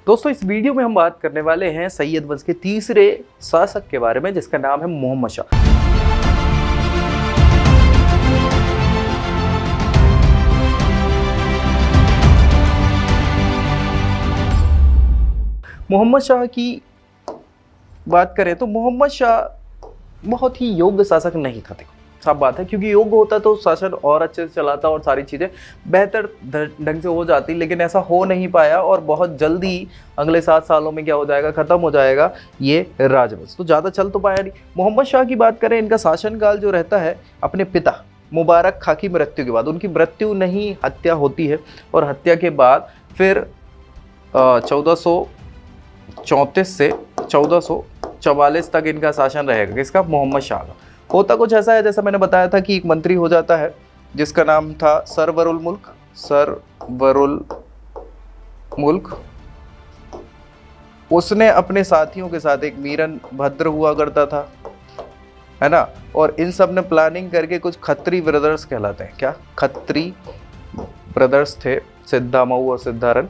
दोस्तों इस वीडियो में हम बात करने वाले हैं सैयद वंश के तीसरे शासक के बारे में, जिसका नाम है मोहम्मद शाह। मोहम्मद शाह की बात करें तो मोहम्मद शाह बहुत ही योग्य शासक नहीं था। देखो साफ बात है, क्योंकि योग्य होता तो शासन और अच्छे से चलाता और सारी चीज़ें बेहतर ढंग से हो जाती, लेकिन ऐसा हो नहीं पाया और बहुत जल्दी अगले 7 सालों में क्या हो जाएगा, ख़त्म हो जाएगा ये राजवंश। तो ज़्यादा चल तो पाया नहीं। मोहम्मद शाह की बात करें, इनका शासनकाल जो रहता है अपने पिता मुबारक खां की मृत्यु के बाद, उनकी मृत्यु नहीं हत्या होती है, और हत्या के बाद फिर 1434 से 1444 तक इनका शासन रहेगा। किसका? मोहम्मद शाह का। होता कुछ ऐसा है, जैसा मैंने बताया था कि एक मंत्री हो जाता है जिसका नाम था सरवरुल मुल्क। उसने अपने साथियों के साथ, एक मीरन भद्र हुआ करता था, है ना, और इन सब ने प्लानिंग करके कुछ खत्री ब्रदर्स कहलाते हैं। क्या? खत्री ब्रदर्स थे, सिद्धामऊ और सिद्धारन।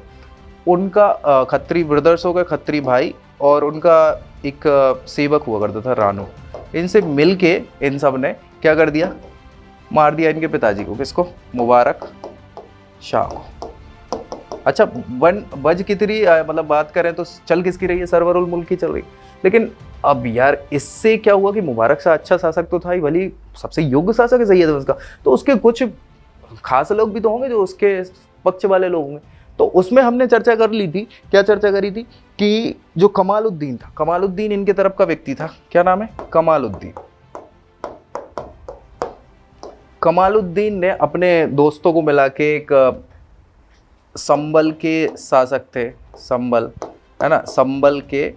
उनका खत्री ब्रदर्स हो गए, खत्री भाई, और उनका एक सेवक हुआ करता था रानू। इनसे मिलके इन सब ने क्या कर दिया? मार दिया इनके पिताजी को। किसको? मुबारक शाह को। अच्छा, बज कितनी मतलब बात करें तो चल किसकी रही है? सरवरुल मुल्क की चल रही। लेकिन अब यार इससे क्या हुआ कि मुबारक शाह अच्छा शासक तो था ही, भली सबसे योग्य शासक है सैयद वंश का, तो उसके कुछ खास लोग भी तो होंगे जो उसके पक्ष वाले लोग होंगे। तो उसमें हमने चर्चा कर ली थी। क्या चर्चा करी थी? कि जो कमालुद्दीन था, कमालुद्दीन इनके तरफ का व्यक्ति था। क्या नाम है? कमालुद्दीन। कमालुद्दीन ने अपने दोस्तों को मिला के एक संबल के शासक थे, संबल, है ना, संबल के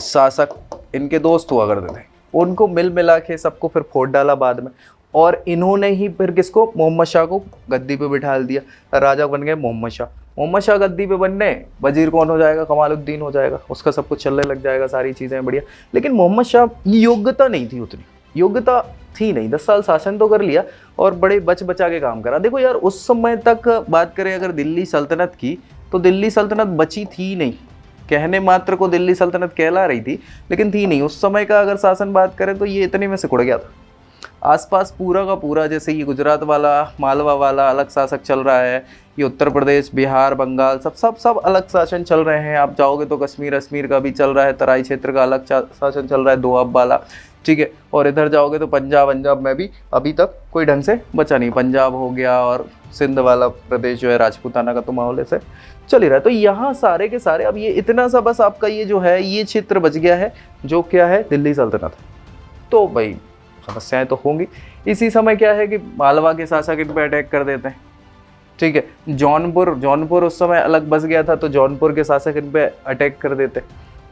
शासक इनके दोस्त हुआ करते थे। उनको मिला के सबको फिर फोड़ डाला बाद में, और इन्होंने ही फिर किसको? मोहम्मद शाह को गद्दी पे बिठा दिया। राजा बन गए मोहम्मद शाह। मोहम्मद शाह गद्दी पे बनने, वजीर कौन हो जाएगा? कमालुद्दीन हो जाएगा। उसका सब कुछ चलने लग जाएगा, सारी चीज़ें बढ़िया। लेकिन मोहम्मद शाह की योग्यता नहीं थी, उतनी योग्यता थी नहीं। 10 साल शासन तो कर लिया और बड़े बचा के काम करा। देखो यार, उस समय तक बात करें अगर दिल्ली सल्तनत की, तो दिल्ली सल्तनत बची थी नहीं। कहने मात्र को दिल्ली सल्तनत कहला रही थी, लेकिन थी नहीं। उस समय का अगर शासन बात करें तो ये इतने में सिकुड़ गया था। आसपास पूरा का पूरा, जैसे ये गुजरात वाला, मालवा वाला अलग शासक चल रहा है, ये उत्तर प्रदेश, बिहार, बंगाल, सब अलग शासन चल रहे हैं। आप जाओगे तो कश्मीर का भी चल रहा है, तराई क्षेत्र का अलग शासन चल रहा है, दोआब वाला, ठीक है। और इधर जाओगे तो पंजाब में भी अभी तक कोई ढंग से बचा नहीं। पंजाब हो गया, और सिंध वाला प्रदेश जो है राजपूताना का तो माहौल ऐसे चल ही रहा है। तो यहाँ सारे के सारे, अब ये इतना सा बस आपका ये जो है ये क्षेत्र बच गया है, जो क्या है? दिल्ली सल्तनत। तो भाई समस्याएं तो होंगी। इसी समय क्या है कि मालवा के शासक इन पर अटैक कर देते हैं, ठीक है। जौनपुर उस समय अलग बस गया था, तो जौनपुर के शासक इन पे अटैक कर देते।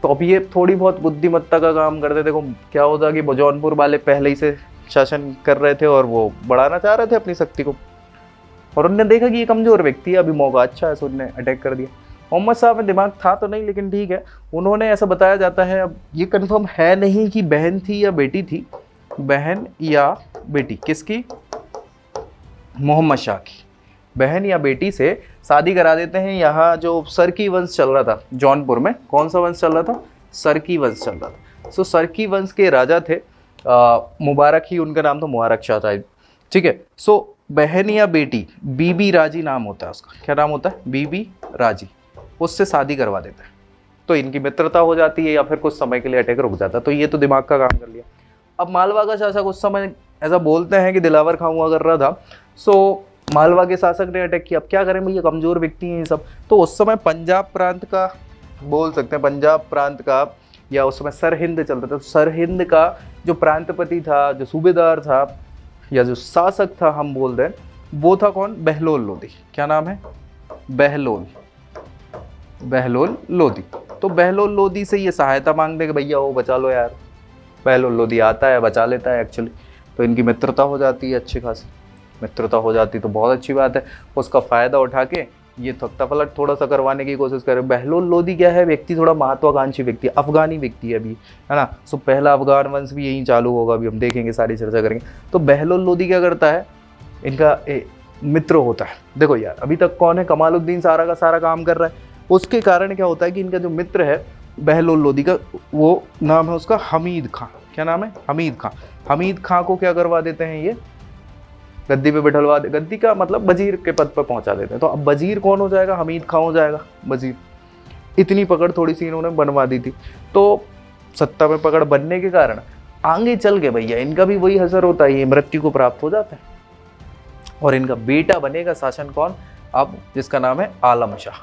तो अब ये थोड़ी बहुत बुद्धिमत्ता का काम करते। देखो क्या होता कि जौनपुर वाले पहले ही से शासन कर रहे थे और वो बढ़ाना चाह रहे थे अपनी शक्ति को, और उन्होंने देखा कि ये कमजोर व्यक्ति है, अभी मौका अच्छा है, तो उन्होंने अटैक कर दिया। मोहम्मद साहब में दिमाग था तो नहीं, लेकिन ठीक है, उन्होंने, ऐसा बताया जाता है, अब ये कन्फर्म है नहीं कि बहन थी या बेटी थी, बहन या बेटी किसकी? मोहम्मद शाह की बहन या बेटी से शादी करा देते हैं। यहाँ जो सरकी वंश चल रहा था जौनपुर में, कौन सा वंश चल रहा था? सरकी वंश चल रहा था। सो सरकी वंश के राजा थे मुबारक ही उनका नाम था, मुबारक शाह था, ठीक है। सो बहन या बेटी, बीबी राजी नाम होता है उसका। क्या नाम होता है? बीबी राजी। उससे शादी करवा देते हैं, तो इनकी मित्रता हो जाती है, या फिर कुछ समय के लिए अटैक रुक जाता है। तो ये तो दिमाग का काम कर लिया। अब मालवा का शासक उस समय, ऐसा बोलते हैं कि दिलावर खां हुआ कर रहा था। सो मालवा के शासक ने अटैक किया। अब क्या करें भैया, कमज़ोर व्यक्ति हैं ये सब। तो उस समय पंजाब प्रांत का, बोल सकते हैं पंजाब प्रांत का, या उस समय सरहिंद चलता था। तो सरहिंद का जो प्रांतपति था, जो सूबेदार था, या जो शासक था, हम बोल रहे हैं, वो था कौन? बहलोल लोधी। क्या नाम है? बहलोल लोधी। तो बहलोल लोधी से ये सहायता मांगते कि भैया वो बचा लो यार। बहलोल लोधी आता है, बचा लेता है एक्चुअली। तो इनकी मित्रता हो जाती है, अच्छी खासी मित्रता हो जाती, तो बहुत अच्छी बात है। उसका फ़ायदा उठा के ये तख्तापलट थोड़ा सा करवाने की कोशिश करे। बहलोल लोधी क्या है? व्यक्ति थोड़ा महत्वाकांक्षी व्यक्ति, अफगानी व्यक्ति है अभी, है ना। सो पहला अफगान वंश भी यहीं चालू होगा, अभी हम देखेंगे, सारी चर्चा करेंगे। तो बहलोल लोधी क्या करता है? इनका मित्र होता है। देखो यार, अभी तक कौन है? कमालुद्दीन सारा का सारा काम कर रहा है। उसके कारण क्या होता है कि इनका जो मित्र है बहलोल लोदी का, वो नाम है उसका हमीद खां। क्या नाम है? हमीद खां। हमीद खां को क्या करवा देते हैं ये, गद्दी पे बिठलवा दे, गद्दी का मतलब वजीर के पद पर पहुंचा देते हैं। तो अब वजीर कौन हो जाएगा? हमीद खां हो जाएगा वजीर। इतनी पकड़ थोड़ी सी इन्होंने बनवा दी थी। तो सत्ता में पकड़ बनने के कारण आगे चल के भैया इनका भी वही असर होता है, ये मृत्यु को प्राप्त हो जाता है और इनका बेटा बनेगा शासन कौन अब, जिसका नाम है आलम शाह।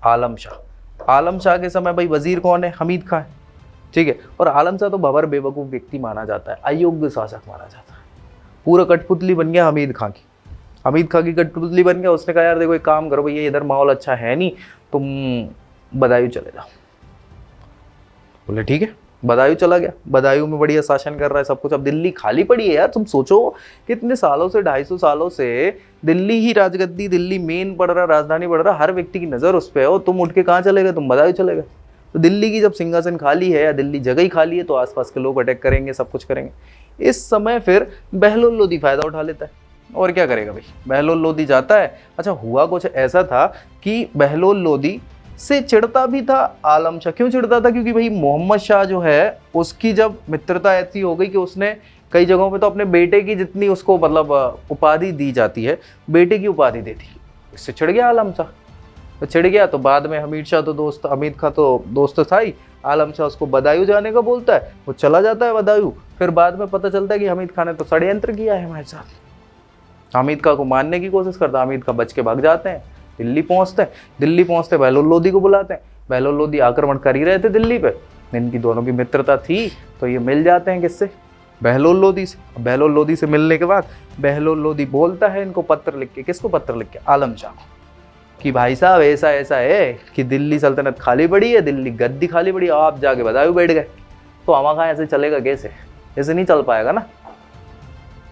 आलम शाह। आलम शाह के समय भाई वजीर कौन है? हमीद खां है, ठीक है। और आलम शाह तो भंवर बेवकूफ व्यक्ति माना जाता है, अयोग्य शासक माना जाता है। पूरा कठपुतली बन गया हमीद खां की। हमीद खां की कठपुतली बन गया। उसने कहा यार देखो एक काम करो भैया, इधर माहौल अच्छा है नहीं, तुम बदायूं चले जाओ। बोले ठीक है, बदायूं चला गया। बदायूं में बढ़िया शासन कर रहा है सब कुछ। अब दिल्ली खाली पड़ी है यार, तुम सोचो कितने सालों से, 250 सालों से दिल्ली ही राजगद्दी, दिल्ली मेन पड़ रहा, राजधानी पड़ रहा, हर व्यक्ति की नज़र उस पर है। और तुम उठ के कहाँ चले गए? तुम बदायूं चले गए। तो दिल्ली की जब सिंहासन खाली है या दिल्ली जगह ही खाली है तो आसपास के लोग अटैक करेंगे, सब कुछ करेंगे। इस समय फिर बहलोल लोदी फायदा उठा लेता है। और क्या करेगा भाई, बहलोल लोदी जाता है। अच्छा हुआ कुछ ऐसा था कि बहलोल लोदी से चिढ़ता भी था आलम शाह। क्यों चिढ़ता था? क्योंकि भाई मोहम्मद शाह जो है उसकी जब मित्रता ऐसी हो गई कि उसने कई जगहों पे तो अपने बेटे की जितनी उसको मतलब उपाधि दी जाती है, बेटे की उपाधि दे दी। इससे चिढ़ गया आलम शाह। तो चिढ़ गया तो बाद में हमीद शाह तो दोस्त, हमीद खां तो दोस्त था ही, आलम शाह उसको बदायूं जाने का बोलता है, वो चला जाता है बदायूं। फिर बाद में पता चलता है कि हमीद खां ने तो षड्यंत्र किया है हमारे साथ। हमीद खां को मारने की कोशिश करता, हमीद खां बच के भाग जाते हैं। दिल्ली पहुंचते बहलोल लोदी को बुलाते हैं। बहलोल लोदी आक्रमण कर ही रहे थे दिल्ली पे, इनकी दोनों की मित्रता थी तो ये मिल जाते हैं किससे? बहलोल लोदी से। बहलोल लोदी से मिलने के बाद बहलोल लोदी बोलता है इनको पत्र लिख के, किसको पत्र लिख के? आलम शाह को, कि भाई साहब ऐसा ऐसा है कि दिल्ली सल्तनत खाली पड़ी है, दिल्ली गद्दी खाली पड़ी है, आप जाके बदायूं बैठ गए तो हमारा ऐसे चलेगा कैसे? ऐसे नहीं चल पाएगा ना।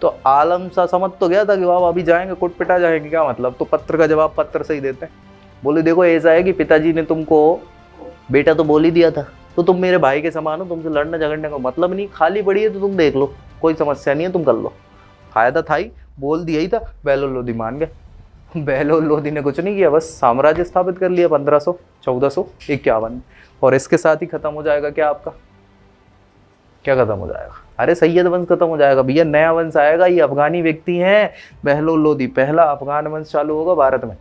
तो आलम शाह समझ तो गया था कि वाह अभी जाएंगे कुट पिटा जाएंगे, क्या मतलब। तो पत्र का जवाब पत्र से ही देते हैं। बोले देखो ऐसा है कि पिताजी ने तुमको बेटा तो बोल ही दिया था, तो तुम मेरे भाई के समान हो, तुमसे लड़ने झगड़ने का मतलब नहीं, खाली पड़ी है तो तुम देख लो, कोई समस्या नहीं है, तुम कर लो। फायदा था ही, बोल दिया ही था। बहलोल लोदी मान गए। बहलोल लोदी ने कुछ नहीं किया, बस साम्राज्य स्थापित कर लिया 1451 और इसके साथ ही खत्म हो जाएगा क्या आपका? क्या खत्म हो जाएगा? अरे सैयद वंश खत्म हो जाएगा भैया, नया वंश आएगा। ये अफगानी व्यक्ति हैं बहलोल लोदी, पहला अफगान वंश चालू होगा भारत में,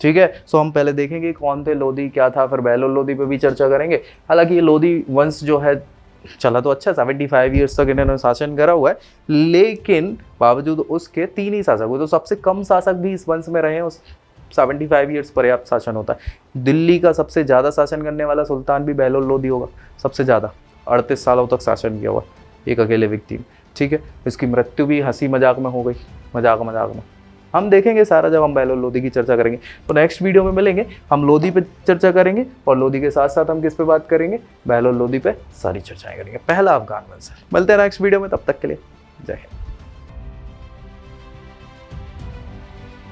ठीक है। सो हम पहले देखेंगे कौन थे लोदी, क्या था, फिर बहलोल लोदी पे भी चर्चा करेंगे। हालांकि ये लोदी वंश जो है चला तो अच्छा, 75 ईयर्स तक इन्होंने शासन करा हुआ है, लेकिन बावजूद उसके 3 ही शासक हुए। तो सबसे कम शासक भी इस वंश में रहे हैं। उस 75 ईयर्स पर्याप्त शासन होता है। दिल्ली का सबसे ज़्यादा शासन करने वाला सुल्तान भी बहलोल लोदी होगा, सबसे ज़्यादा 38 सालों तक शासन किया हुआ एक अकेले व्यक्ति, ठीक है। इसकी मृत्यु भी हंसी मजाक में हो गई, मजाक में। हम देखेंगे सारा जब हम बहलोल लोदी की चर्चा करेंगे। तो नेक्स्ट वीडियो में मिलेंगे, हम लोदी पे चर्चा करेंगे और लोदी के साथ साथ हम किस पे बात करेंगे? बहलोल लोदी पे सारी चर्चाएं करेंगे, पहला अफगान वंश। मिलते हैं नेक्स्ट वीडियो में, तब तक के लिए जय हिंद।